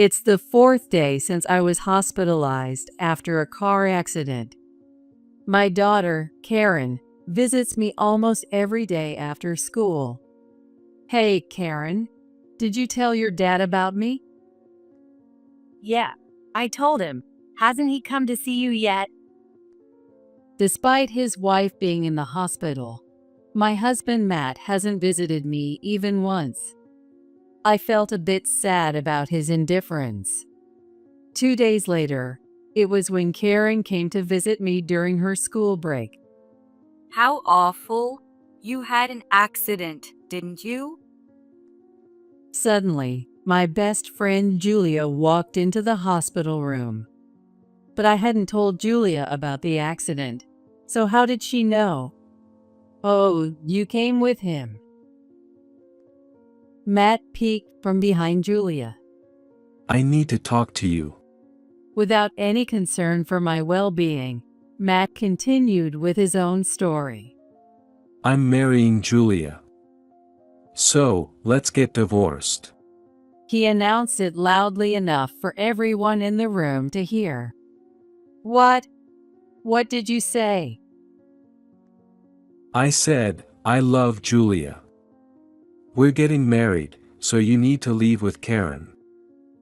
It's the fourth day since I was hospitalized after a car accident. My daughter, Karen, visits me almost every day after school. Hey, Karen, did you tell your dad about me? Yeah, I told him. Hasn't he come to see you yet? Despite his wife being in the hospital, my husband Matt hasn't visited me even once. I felt a bit sad about his indifference. 2 days later, it was when Karen came to visit me during her school break. How awful. You had an accident, didn't you? Suddenly, my best friend Julia walked into the hospital room. But I hadn't told Julia about the accident, so how did she know? Oh, you came with him. Matt peeked from behind Julia. I need to talk to you. Without any concern for my well-being, Matt continued with his own story. I'm marrying Julia. So, let's get divorced. He announced it loudly enough for everyone in the room to hear. What? What did you say? I said, I love Julia. We're getting married, so you need to leave with Karen.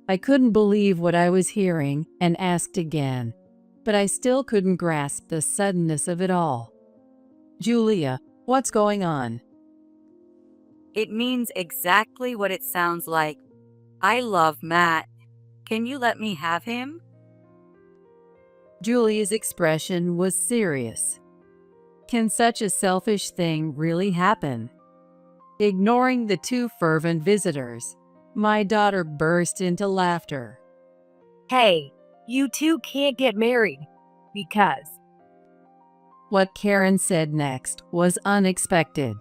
I couldn't believe what I was hearing and asked again, but I still couldn't grasp the suddenness of it all. Julia, what's going on? It means exactly what it sounds like. I love Matt. Can you let me have him? Julia's expression was serious. Can such a selfish thing really happen? Ignoring the two fervent visitors, my daughter burst into laughter. Hey, you two can't get married because. What Karen said next was unexpected.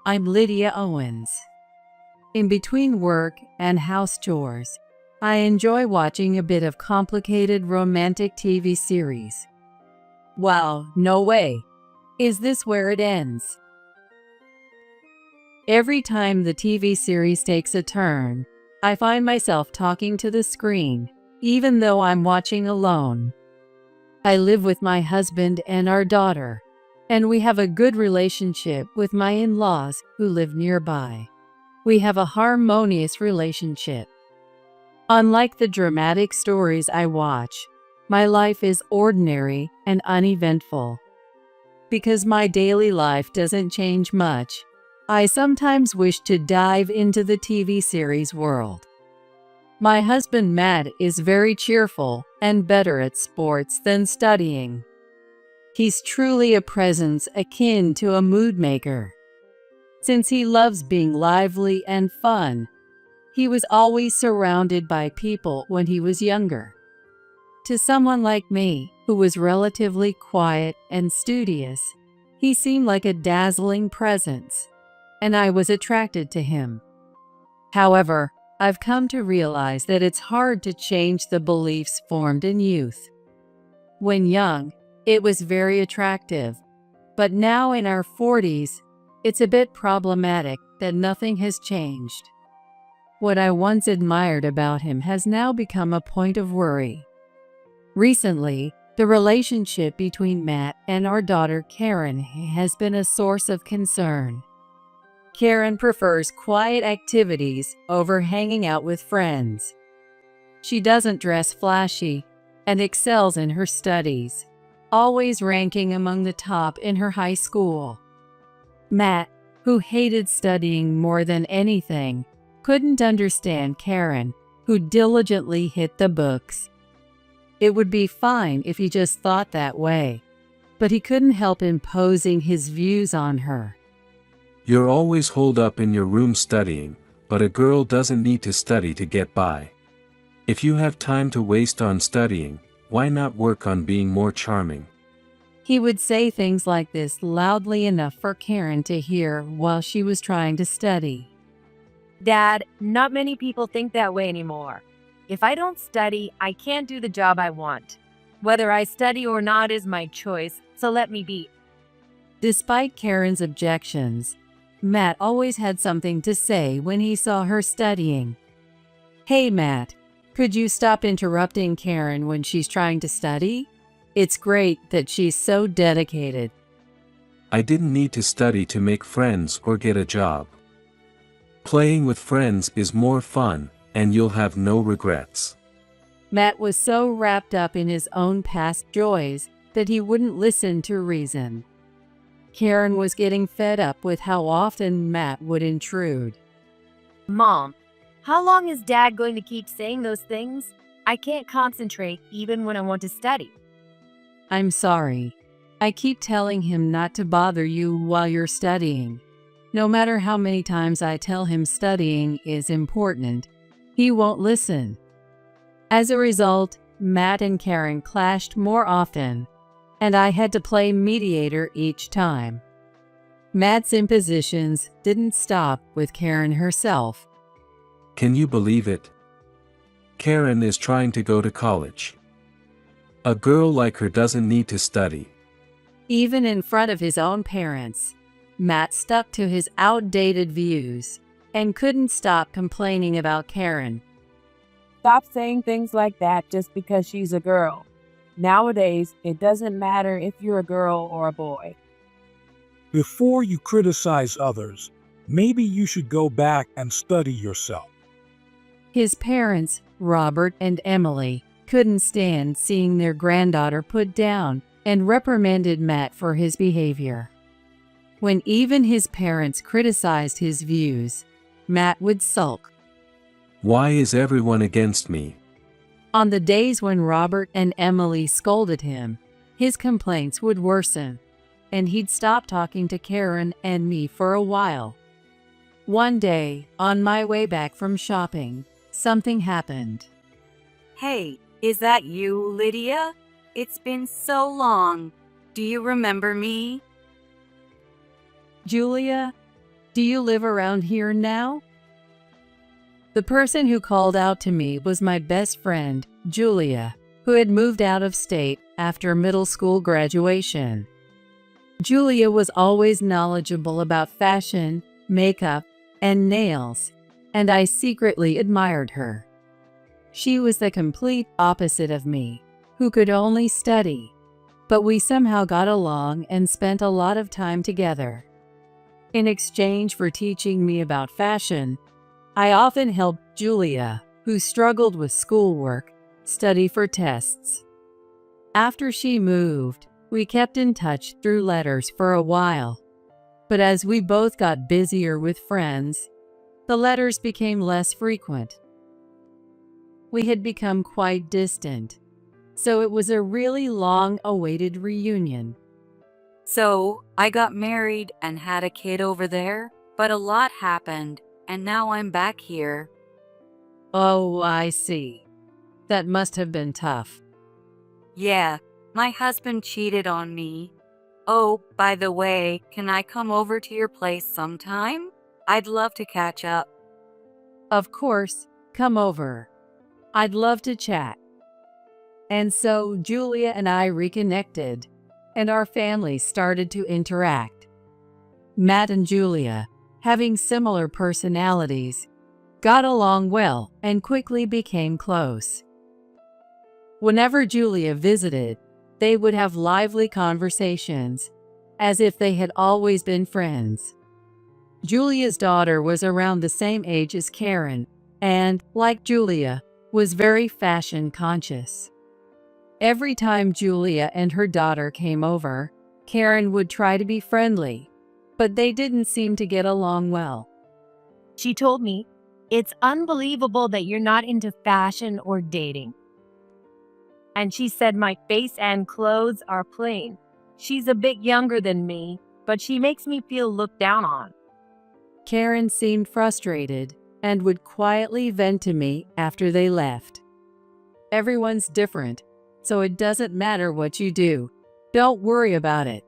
I'm Lydia Owens. In between work and house chores, I enjoy watching a bit of complicated romantic TV series. Wow, no way. Is this where it ends? Every time the TV series takes a turn, I find myself talking to the screen, even though I'm watching alone. I live with my husband and our daughter, and we have a good relationship with my in-laws who live nearby. We have a harmonious relationship. Unlike the dramatic stories I watch, my life is ordinary and uneventful. Because my daily life doesn't change much, I sometimes wish to dive into the TV series world. My husband Matt is very cheerful and better at sports than studying. He's truly a presence akin to a mood maker. Since he loves being lively and fun, he was always surrounded by people when he was younger. To someone like me, who was relatively quiet and studious, he seemed like a dazzling presence, and I was attracted to him. However, I've come to realize that it's hard to change the beliefs formed in youth. When young, it was very attractive, but now in our 40s, it's a bit problematic that nothing has changed. What I once admired about him has now become a point of worry. Recently, the relationship between Matt and our daughter Karen has been a source of concern. Karen prefers quiet activities over hanging out with friends. She doesn't dress flashy and excels in her studies, always ranking among the top in her high school. Matt, who hated studying more than anything, couldn't understand Karen, who diligently hit the books. It would be fine if he just thought that way, but he couldn't help imposing his views on her. You're always holed up in your room studying, but a girl doesn't need to study to get by. If you have time to waste on studying, why not work on being more charming? He would say things like this loudly enough for Karen to hear while she was trying to study. Dad, not many people think that way anymore. If I don't study, I can't do the job I want. Whether I study or not is my choice, so let me be. Despite Karen's objections, Matt always had something to say when he saw her studying. Hey Matt, Could you stop interrupting Karen when she's trying to study? It's great that she's so dedicated. I didn't need to study to make friends or get a job. Playing with friends is more fun, and you'll have no regrets. Matt was so wrapped up in his own past joys that he wouldn't listen to reason. Karen was getting fed up with how often Matt would intrude. Mom, how long is Dad going to keep saying those things? I can't concentrate even when I want to study. I'm sorry. I keep telling him not to bother you while you're studying. No matter how many times I tell him studying is important, he won't listen. As a result, Matt and Karen clashed more often, and I had to play mediator each time. Matt's impositions didn't stop with Karen herself. Can you believe it? Karen is trying to go to college. A girl like her doesn't need to study. Even in front of his own parents, Matt stuck to his outdated views and couldn't stop complaining about Karen. Stop saying things like that just because she's a girl. Nowadays, it doesn't matter if you're a girl or a boy. Before you criticize others, maybe you should go back and study yourself. His parents, Robert and Emily, couldn't stand seeing their granddaughter put down and reprimanded Matt for his behavior. When even his parents criticized his views, Matt would sulk. Why is everyone against me? On the days when Robert and Emily scolded him, his complaints would worsen, and he'd stop talking to Karen and me for a while. One day, on my way back from shopping, something happened. Hey, is that you, Lydia? It's been so long. Do you remember me? Julia, do you live around here now? The person who called out to me was my best friend, Julia, who had moved out of state after middle school graduation. Julia was always knowledgeable about fashion, makeup, and nails, and I secretly admired her. She was the complete opposite of me, who could only study, but we somehow got along and spent a lot of time together. In exchange for teaching me about fashion, I often helped Julia, who struggled with schoolwork, study for tests. After she moved, we kept in touch through letters for a while, but as we both got busier with friends, the letters became less frequent. We had become quite distant, so it was a really long-awaited reunion. So, I got married and had a kid over there, but a lot happened, and now I'm back here. Oh, I see. That must have been tough. Yeah, my husband cheated on me. Oh, by the way, can I come over to your place sometime? I'd love to catch up. Of course, come over. I'd love to chat. And so Julia and I reconnected, and our families started to interact. Matt and Julia, having similar personalities, got along well and quickly became close. Whenever Julia visited, they would have lively conversations, as if they had always been friends. Julia's daughter was around the same age as Karen, and, like Julia, was very fashion conscious. Every time Julia and her daughter came over, Karen would try to be friendly, but they didn't seem to get along well. She told me, "It's unbelievable that you're not into fashion or dating." And she said my face and clothes are plain. She's a bit younger than me, but she makes me feel looked down on. Karen seemed frustrated and would quietly vent to me after they left. Everyone's different, so it doesn't matter what you do. Don't worry about it.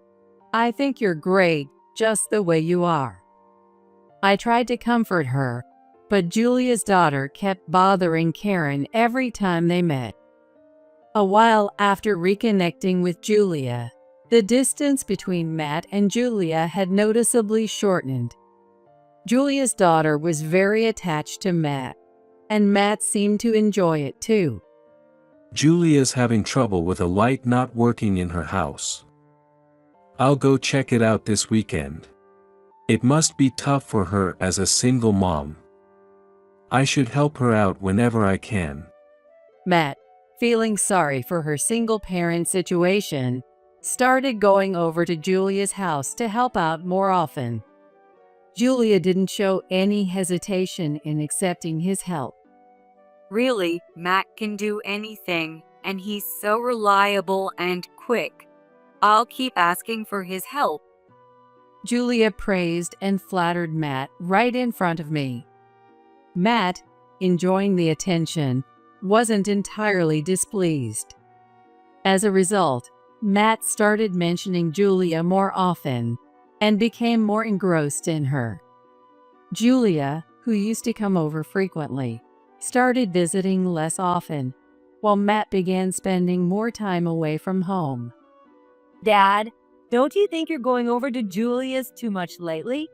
I think you're great just the way you are. I tried to comfort her, but Julia's daughter kept bothering Karen every time they met. A while after reconnecting with Julia, the distance between Matt and Julia had noticeably shortened. Julia's daughter was very attached to Matt, and Matt seemed to enjoy it too. Julia's having trouble with a light not working in her house. I'll go check it out this weekend. It must be tough for her as a single mom. I should help her out whenever I can. Matt, feeling sorry for her single-parent situation, started going over to Julia's house to help out more often. Julia didn't show any hesitation in accepting his help. Really, Matt can do anything, and he's so reliable and quick. I'll keep asking for his help. Julia praised and flattered Matt right in front of me. Matt, enjoying the attention, wasn't entirely displeased. As a result, Matt started mentioning Julia more often and became more engrossed in her. Julia, who used to come over frequently, started visiting less often, while Matt began spending more time away from home. Dad, don't you think you're going over to Julia's too much lately?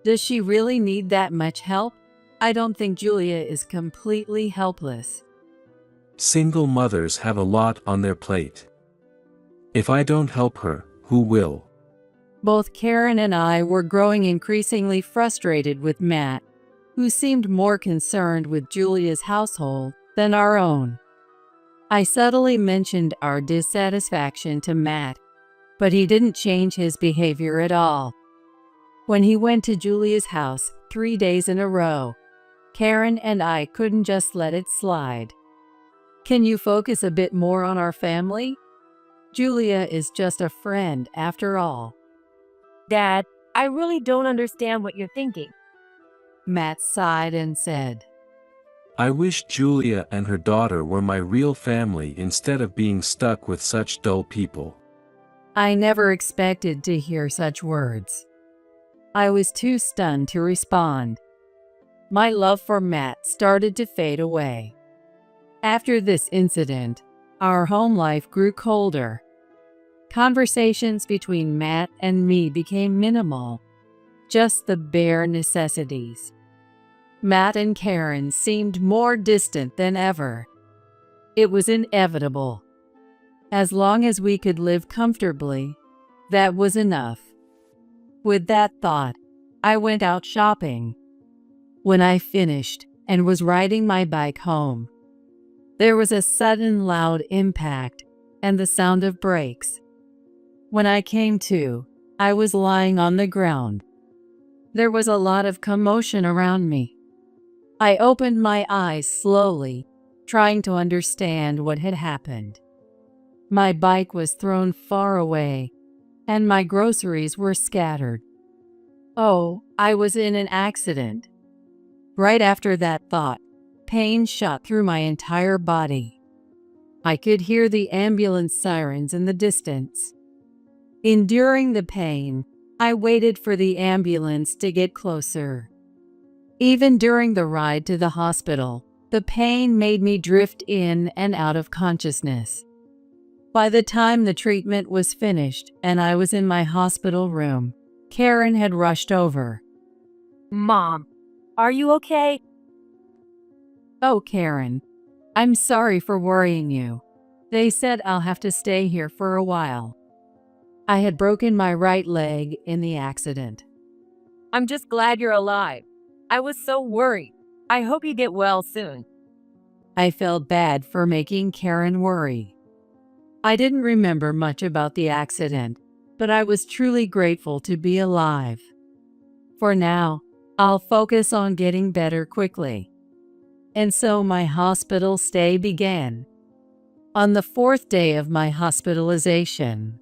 Does she really need that much help? I don't think Julia is completely helpless. Single mothers have a lot on their plate. If I don't help her, who will? Both Karen and I were growing increasingly frustrated with Matt, who seemed more concerned with Julia's household than our own. I subtly mentioned our dissatisfaction to Matt, but he didn't change his behavior at all. When he went to Julia's house 3 days in a row, Karen and I couldn't just let it slide. Can you focus a bit more on our family? Julia is just a friend after all. Dad, I really don't understand what you're thinking. Matt sighed and said, I wish Julia and her daughter were my real family instead of being stuck with such dull people. I never expected to hear such words. I was too stunned to respond. My love for Matt started to fade away. After this incident, our home life grew colder. Conversations between Matt and me became minimal, just the bare necessities. Matt and Karen seemed more distant than ever. It was inevitable. As long as we could live comfortably, that was enough. With that thought, I went out shopping. When I finished and was riding my bike home, there was a sudden loud impact and the sound of brakes. When I came to, I was lying on the ground. There was a lot of commotion around me. I opened my eyes slowly, trying to understand what had happened. My bike was thrown far away, and my groceries were scattered. Oh, I was in an accident. Right after that thought, pain shot through my entire body. I could hear the ambulance sirens in the distance. Enduring the pain, I waited for the ambulance to get closer. Even during the ride to the hospital, the pain made me drift in and out of consciousness. By the time the treatment was finished and I was in my hospital room, Karen had rushed over. Mom, are you okay? Oh, Karen, I'm sorry for worrying you. They said I'll have to stay here for a while. I had broken my right leg in the accident. I'm just glad you're alive. I was so worried. I hope you get well soon. I felt bad for making Karen worry. I didn't remember much about the accident, but I was truly grateful to be alive. For now, I'll focus on getting better quickly. And so my hospital stay began. On the 4th day of my hospitalization,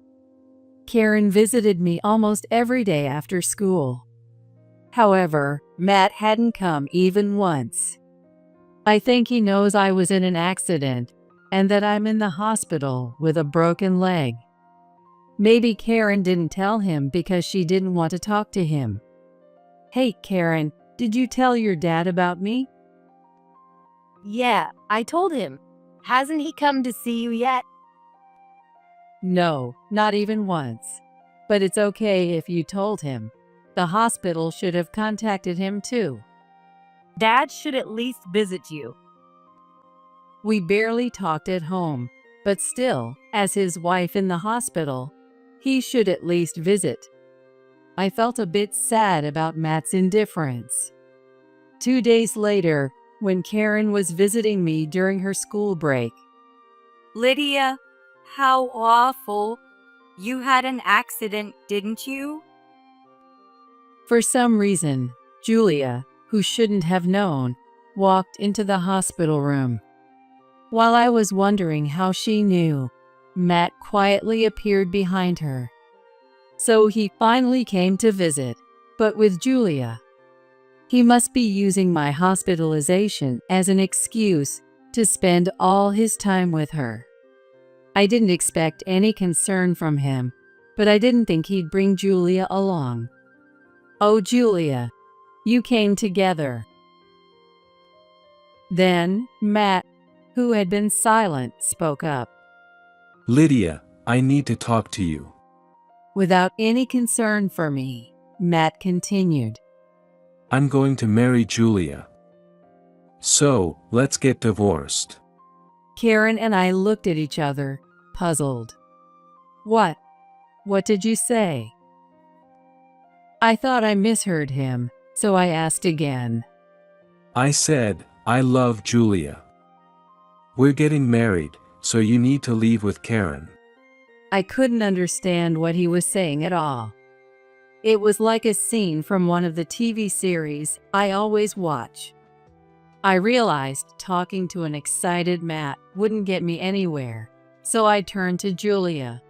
Karen visited me almost every day after school. However, Matt hadn't come even once. I think he knows I was in an accident and that I'm in the hospital with a broken leg. Maybe Karen didn't tell him because she didn't want to talk to him. Hey, Karen, did you tell your dad about me? Yeah, I told him. Hasn't he come to see you yet? No, not even once. But it's okay if you told him. The hospital should have contacted him too. Dad should at least visit you. We barely talked at home, but still, as his wife in the hospital, he should at least visit. I felt a bit sad about Matt's indifference. 2 days later, when Karen was visiting me during her school break, Lydia, how awful. You had an accident, didn't you? for some reason, Julia, who shouldn't have known, walked into the hospital room. While I was wondering how she knew, Matt quietly appeared behind her. So he finally came to visit, but with Julia. He must be using my hospitalization as an excuse to spend all his time with her. I didn't expect any concern from him, but I didn't think he'd bring Julia along. Oh, Julia, you came together. Then, Matt, who had been silent, spoke up. Lydia, I need to talk to you. Without any concern for me, Matt continued. I'm going to marry Julia. So, let's get divorced. Karen and I looked at each other, puzzled. What? What did you say? I thought I misheard him, so I asked again. I said, I love Julia. We're getting married, so you need to leave with Karen. I couldn't understand what he was saying at all. It was like a scene from one of the TV series I always watch. I realized talking to an excited Matt wouldn't get me anywhere, so I turned to Julia.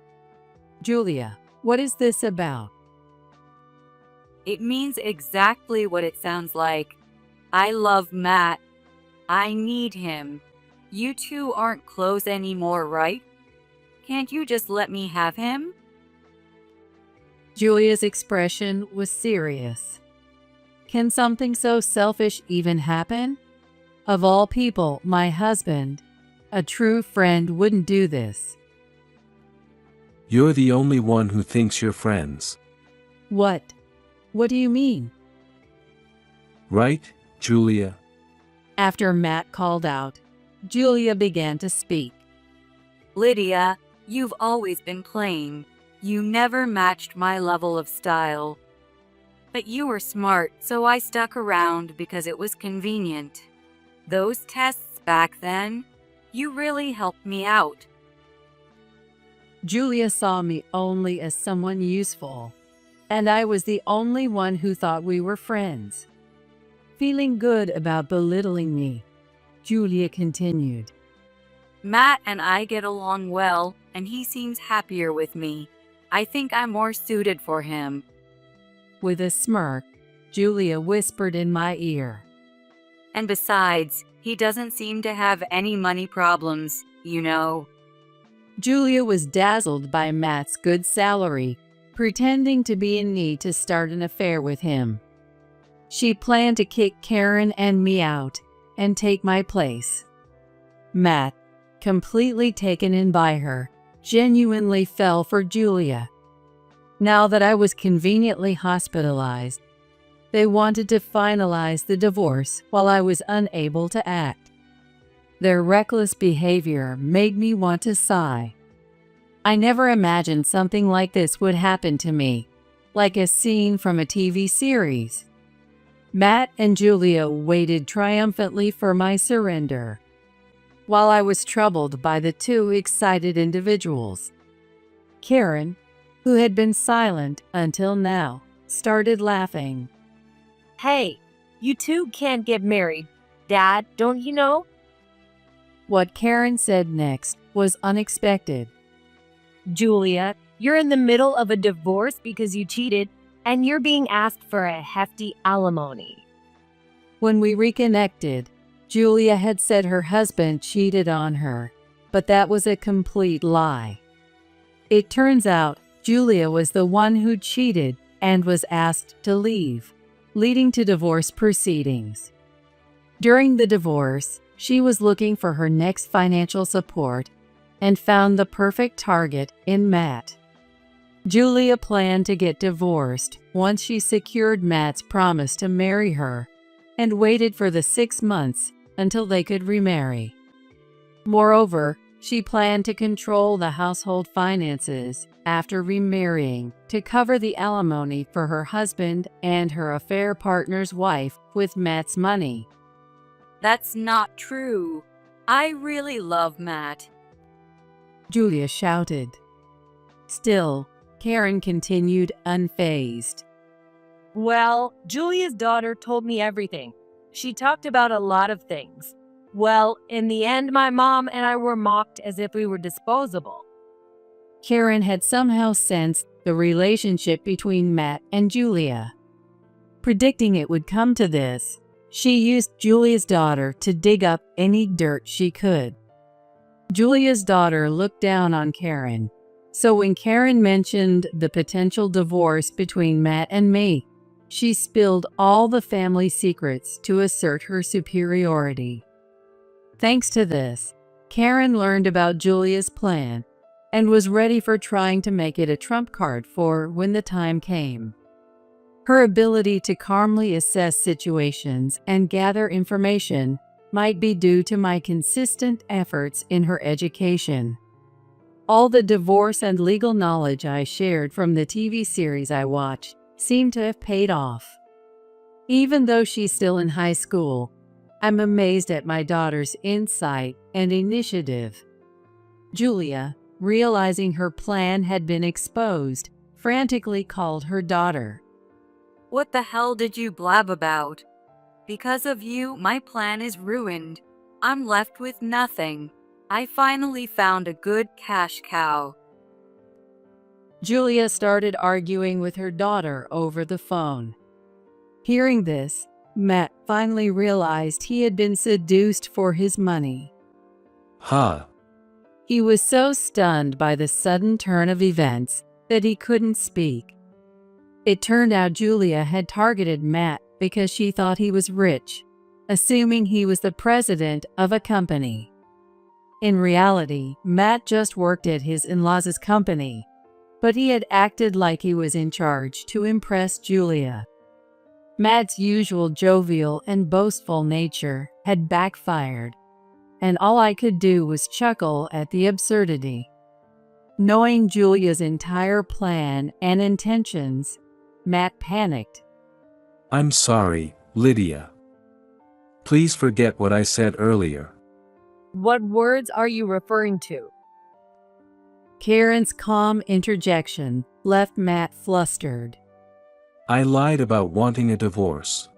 Julia, what is this about? It means exactly what it sounds like. I love Matt. I need him. You two aren't close anymore, right? Can't you just let me have him? Julia's expression was serious. Can something so selfish even happen? Of all people, my husband, a true friend, wouldn't do this. You're the only one who thinks you're friends. What? What do you mean? Right, Julia? After Matt called out, Julia began to speak. Lydia, you've always been plain. You never matched my level of style. But you were smart, so I stuck around because it was convenient. Those tests back then, you really helped me out. Julia saw me only as someone useful, and I was the only one who thought we were friends. Feeling good about belittling me, Julia continued. Matt and I get along well, and he seems happier with me. I think I'm more suited for him. With a smirk, Julia whispered in my ear. And besides, he doesn't seem to have any money problems, you know. Julia was dazzled by Matt's good salary, pretending to be in need to start an affair with him. She planned to kick Karen and me out and take my place. Matt, completely taken in by her, genuinely fell for Julia. Now that I was conveniently hospitalized, they wanted to finalize the divorce while I was unable to act. Their reckless behavior made me want to sigh. I never imagined something like this would happen to me, like a scene from a TV series. Matt and Julia waited triumphantly for my surrender, while I was troubled by the two excited individuals. Karen, who had been silent until now, started laughing. Hey, you two can't get married. Dad, don't you know? What Karen said next was unexpected. Julia, you're in the middle of a divorce because you cheated, and you're being asked for a hefty alimony. When we reconnected, Julia had said her husband cheated on her, but that was a complete lie. It turns out Julia was the one who cheated and was asked to leave, leading to divorce proceedings. During the divorce, she was looking for her next financial support and found the perfect target in Matt. Julia planned to get divorced once she secured Matt's promise to marry her and waited for the 6 months until they could remarry. Moreover, she planned to control the household finances after remarrying to cover the alimony for her husband and her affair partner's wife with Matt's money. That's not true. I really love Matt. Julia shouted. Still, Karen continued unfazed. Well, Julia's daughter told me everything. She talked about a lot of things. Well, in the end, my mom and I were mocked as if we were disposable. Karen had somehow sensed the relationship between Matt and Julia. Predicting it would come to this, she used Julia's daughter to dig up any dirt she could. Julia's daughter looked down on Karen, so when Karen mentioned the potential divorce between Matt and me, she spilled all the family secrets to assert her superiority. Thanks to this, Karen learned about Julia's plan and was ready for trying to make it a trump card for when the time came. Her ability to calmly assess situations and gather information might be due to my consistent efforts in her education. All the divorce and legal knowledge I shared from the TV series I watched seemed to have paid off. Even though she's still in high school, I'm amazed at my daughter's insight and initiative. Julia, realizing her plan had been exposed, frantically called her daughter. What the hell did you blab about? Because of you, my plan is ruined. I'm left with nothing. I finally found a good cash cow. Julia started arguing with her daughter over the phone. Hearing this, Matt finally realized he had been seduced for his money. Ha! He was so stunned by the sudden turn of events that he couldn't speak. It turned out Julia had targeted Matt because she thought he was rich, assuming he was the president of a company. In reality, Matt just worked at his in-laws' company, but he had acted like he was in charge to impress Julia. Matt's usual jovial and boastful nature had backfired, and all I could do was chuckle at the absurdity. Knowing Julia's entire plan and intentions, Matt panicked. I'm sorry, Lydia. Please forget what I said earlier. What words are you referring to? Karen's calm interjection left Matt flustered. I lied about wanting a divorce.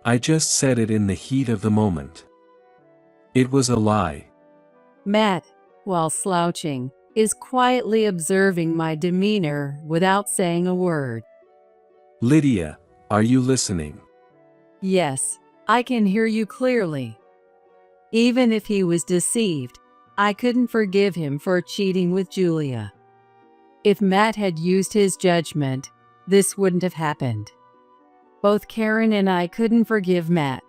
I just said it in the heat of the moment. It was a lie. Matt, while slouching, is quietly observing my demeanor without saying a word. Lydia, are you listening? Yes, I can hear you clearly. Even if he was deceived, I couldn't forgive him for cheating with Julia. If Matt had used his judgment, this wouldn't have happened. Both Karen and I couldn't forgive Matt.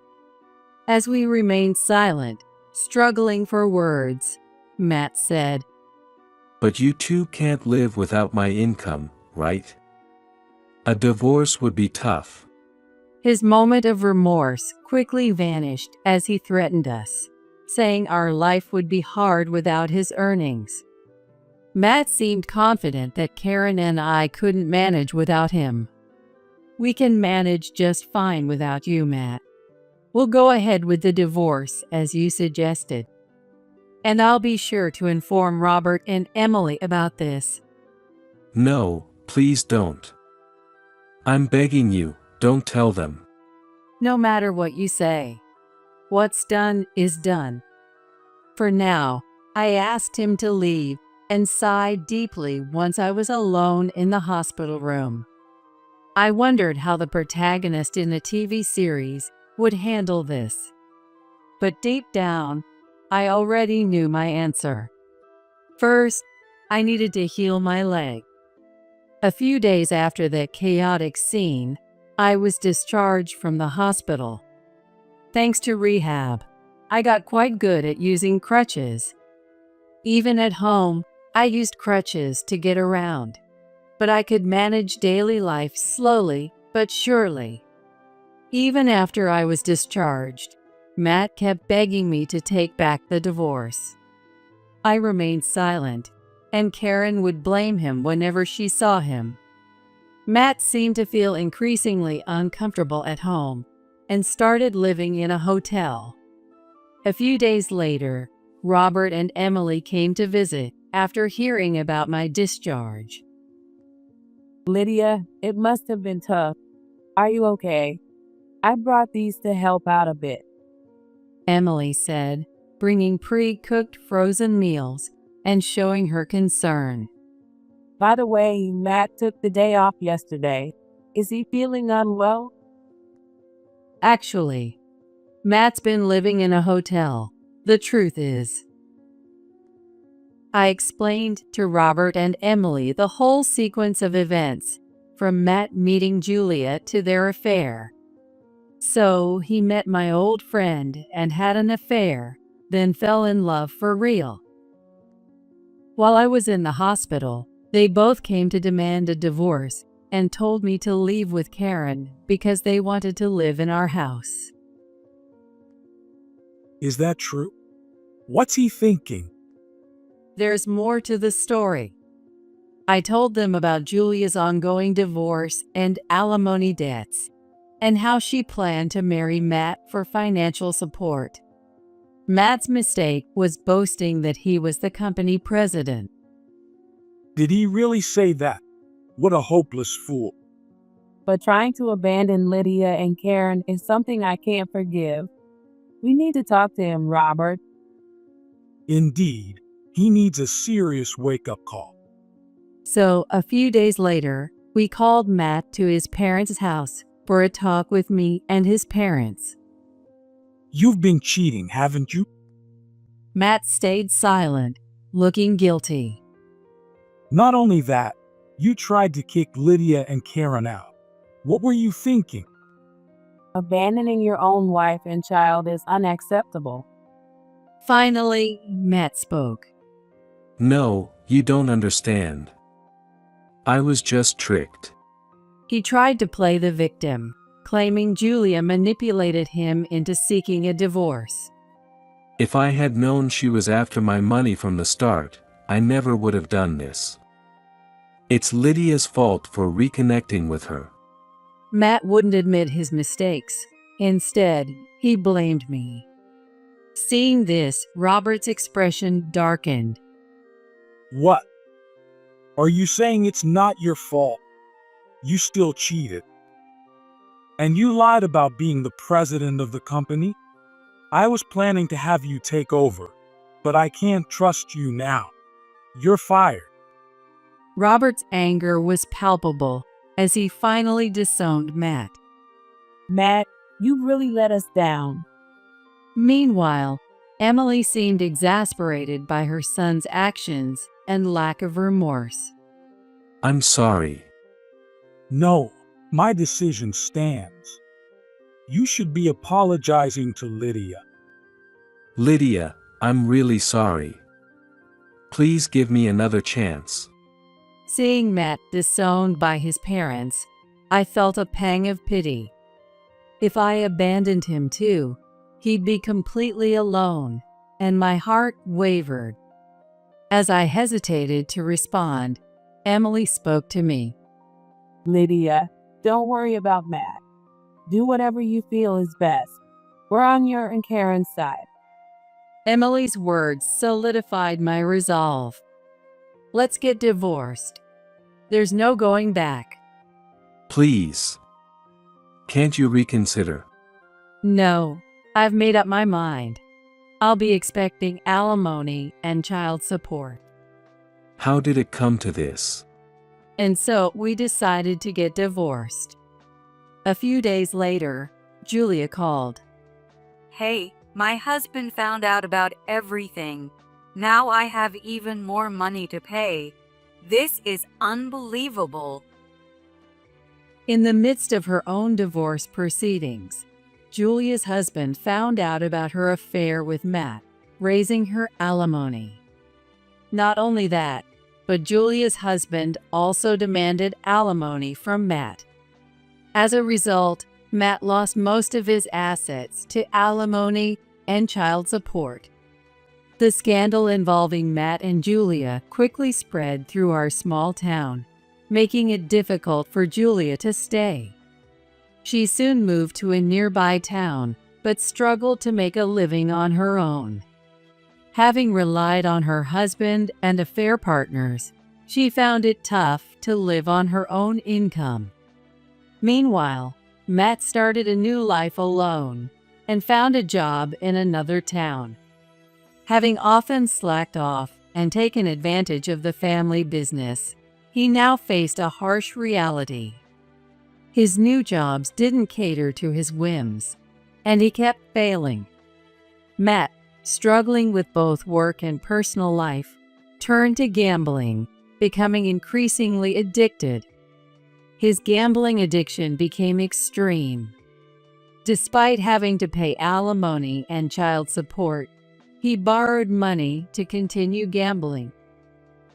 As we remained silent, struggling for words, Matt said, But you two can't live without my income, right? A divorce would be tough. His moment of remorse quickly vanished as he threatened us, saying our life would be hard without his earnings. Matt seemed confident that Karen and I couldn't manage without him. We can manage just fine without you, Matt. We'll go ahead with the divorce as you suggested. And I'll be sure to inform Robert and Emily about this. No, please don't. I'm begging you, don't tell them. No matter what you say. What's done is done. For now, I asked him to leave and sighed deeply once I was alone in the hospital room. I wondered how the protagonist in the TV series would handle this. But deep down, I already knew my answer. First, I needed to heal my leg. A few days after that chaotic scene, I was discharged from the hospital. Thanks to rehab, I got quite good at using crutches. Even at home, I used crutches to get around, but I could manage daily life slowly but surely. Even after I was discharged, Matt kept begging me to take back the divorce. I remained silent, and Karen would blame him whenever she saw him. Matt seemed to feel increasingly uncomfortable at home and started living in a hotel. A few days later, Robert and Emily came to visit after hearing about my discharge. Lydia, it must have been tough. Are you okay? I brought these to help out a bit. Emily said, bringing pre-cooked frozen meals and showing her concern. By the way, Matt took the day off yesterday. Is he feeling unwell? Actually, Matt's been living in a hotel. The truth is. I explained to Robert and Emily the whole sequence of events, from Matt meeting Julia to their affair. So he met my old friend and had an affair, then fell in love for real. While I was in the hospital, they both came to demand a divorce and told me to leave with Karen because they wanted to live in our house. Is that true? What's he thinking? There's more to the story. I told them about Julia's ongoing divorce and alimony debts, and how she planned to marry Matt for financial support. Matt's mistake was boasting that he was the company president. Did he really say that? What a hopeless fool. But trying to abandon Lydia and Karen is something I can't forgive. We need to talk to him, Robert. Indeed, he needs a serious wake-up call. So, a few days later, we called Matt to his parents' house for a talk with me and his parents. You've been cheating, haven't you? Matt stayed silent, looking guilty. Not only that, you tried to kick Lydia and Karen out. What were you thinking? Abandoning your own wife and child is unacceptable. Finally, Matt spoke. No, you don't understand. I was just tricked. He tried to play the victim, claiming Julia manipulated him into seeking a divorce. If I had known she was after my money from the start, I never would have done this. It's Lydia's fault for reconnecting with her. Matt wouldn't admit his mistakes. Instead, he blamed me. Seeing this, Robert's expression darkened. What? Are you saying it's not your fault? You still cheated. And you lied about being the president of the company? I was planning to have you take over, but I can't trust you now. You're fired. Robert's anger was palpable as he finally disowned Matt. Matt, you really let us down. Meanwhile, Emily seemed exasperated by her son's actions and lack of remorse. I'm sorry. No, my decision stands. You should be apologizing to Lydia. Lydia, I'm really sorry. Please give me another chance. Seeing Matt disowned by his parents, I felt a pang of pity. If I abandoned him too, he'd be completely alone, and my heart wavered. As I hesitated to respond, Emily spoke to me. Lydia, don't worry about Matt. Do whatever you feel is best. We're on your and Karen's side. Emily's words solidified my resolve. Let's get divorced. There's no going back. Please. Can't you reconsider? No, I've made up my mind. I'll be expecting alimony and child support. How did it come to this? And so we decided to get divorced. A few days later, Julia called. Hey, my husband found out about everything. Now I have even more money to pay. This is unbelievable. In the midst of her own divorce proceedings, Julia's husband found out about her affair with Matt, raising her alimony. Not only that, but Julia's husband also demanded alimony from Matt. As a result, Matt lost most of his assets to alimony and child support. The scandal involving Matt and Julia quickly spread through our small town, making it difficult for Julia to stay. She soon moved to a nearby town, but struggled to make a living on her own. Having relied on her husband and affair partners, she found it tough to live on her own income. Meanwhile, Matt started a new life alone and found a job in another town. Having often slacked off and taken advantage of the family business, he now faced a harsh reality. His new jobs didn't cater to his whims, and he kept failing. Matt, struggling with both work and personal life, turned to gambling, becoming increasingly addicted. His gambling addiction became extreme. Despite having to pay alimony and child support, he borrowed money to continue gambling.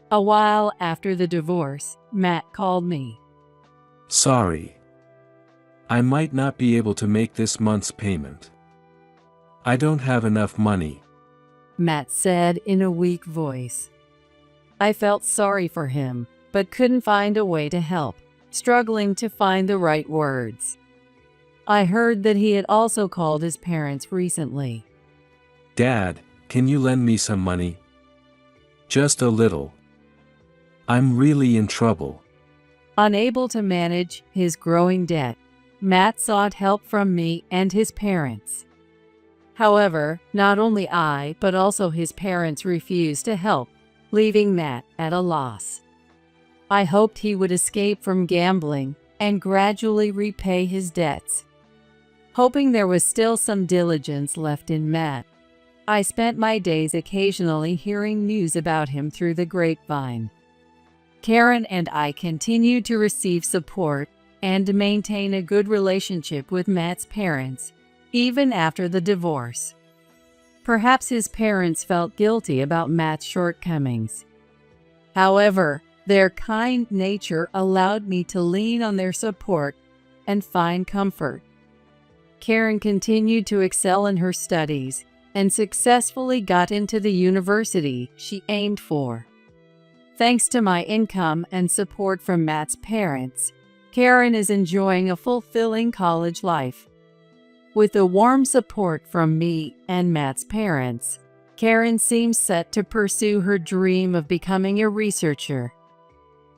A while after the divorce, Matt called me. Sorry. I might not be able to make this month's payment. I don't have enough money, Matt said in a weak voice. I felt sorry for him, but couldn't find a way to help, struggling to find the right words. I heard that he had also called his parents recently. Dad, can you lend me some money? Just a little. I'm really in trouble. Unable to manage his growing debt, Matt sought help from me and his parents. However, not only I, but also his parents refused to help, leaving Matt at a loss. I hoped he would escape from gambling and gradually repay his debts. Hoping there was still some diligence left in Matt, I spent my days occasionally hearing news about him through the grapevine. Karen and I continued to receive support and maintain a good relationship with Matt's parents, even after the divorce. Perhaps his parents felt guilty about Matt's shortcomings. However, their kind nature allowed me to lean on their support and find comfort. Karen continued to excel in her studies and successfully got into the university she aimed for. Thanks to my income and support from Matt's parents, Karen is enjoying a fulfilling college life. With the warm support from me and Matt's parents, Karen seems set to pursue her dream of becoming a researcher.